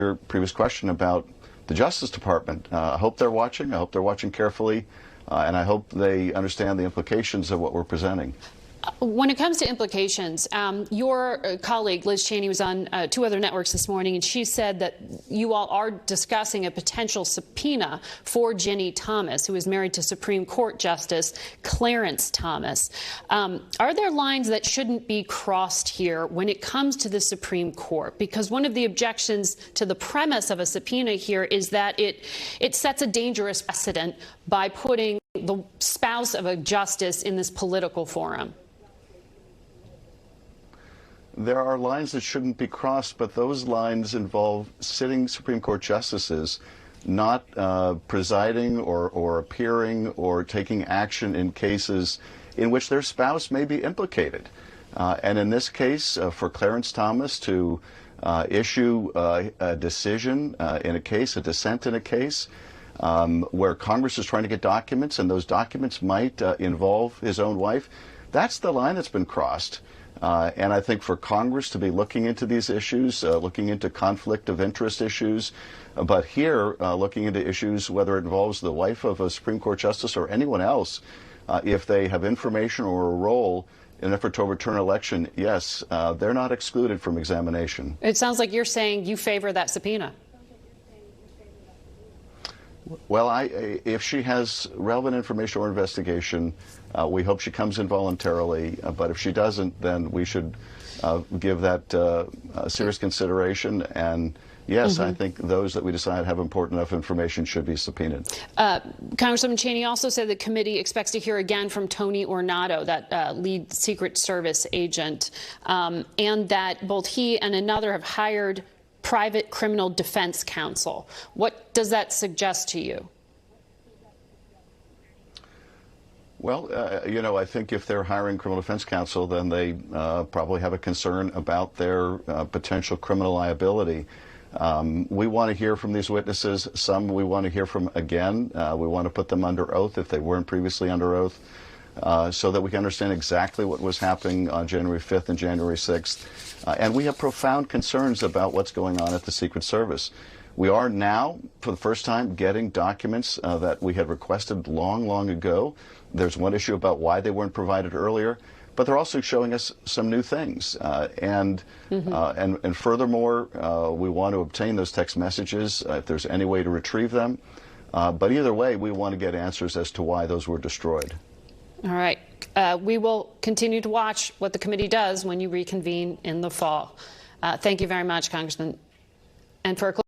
your previous question about the Justice Department. I hope they're watching. I hope they're watching carefully, and I hope they understand the implications of what we're presenting. When it comes to implications, your colleague Liz Cheney was on two other networks this morning, and she said that you all are discussing a potential subpoena for Ginny Thomas, who is married to Supreme Court Justice Clarence Thomas. Are there lines that shouldn't be crossed here when it comes to the Supreme Court? Because one of the objections to the premise of a subpoena here is that it sets a dangerous precedent by putting the spouse of a justice in this political forum. There are lines that shouldn't be crossed, but those lines involve sitting Supreme Court justices not presiding or appearing or taking action in cases in which their spouse may be implicated. And in this case, for Clarence Thomas to issue a decision in a case, a dissent in a case, where Congress is trying to get documents, and those documents might involve his own wife, that's the line that's been crossed. And I think for Congress to be looking into these issues, looking into conflict of interest issues, but here looking into issues whether it involves the wife of a Supreme Court justice or anyone else, if they have information or a role in an effort to overturn an election, yes, they're not excluded from examination. It sounds like you're saying you favor that subpoena. Well, if she has relevant information or investigation, we hope she comes in voluntarily. But if she doesn't, then we should give that serious consideration. And yes, I think those that we decide have important enough information should be subpoenaed. Congresswoman Cheney also said the committee expects to hear again from Tony Ornato, that lead Secret Service agent, and that both he and another have hired private criminal defense counsel. What does that suggest to you? Well, you know, I think if they're hiring criminal defense counsel, then they probably have a concern about their potential criminal liability. We want to hear from these witnesses. Some we want to hear from again. We want to put them under oath if they weren't previously under oath, so that we can understand exactly what was happening on January 5th and January 6th. And we have profound concerns about what's going on at the Secret Service. We are now, for the first time, getting documents that we had requested long, long ago. There's one issue about why they weren't provided earlier, but they're also showing us some new things. And furthermore, we want to obtain those text messages if there's any way to retrieve them. But either way, we want to get answers as to why those were destroyed. All right. We will continue to watch what the committee does when you reconvene in the fall. Thank you very much, Congressman. And for a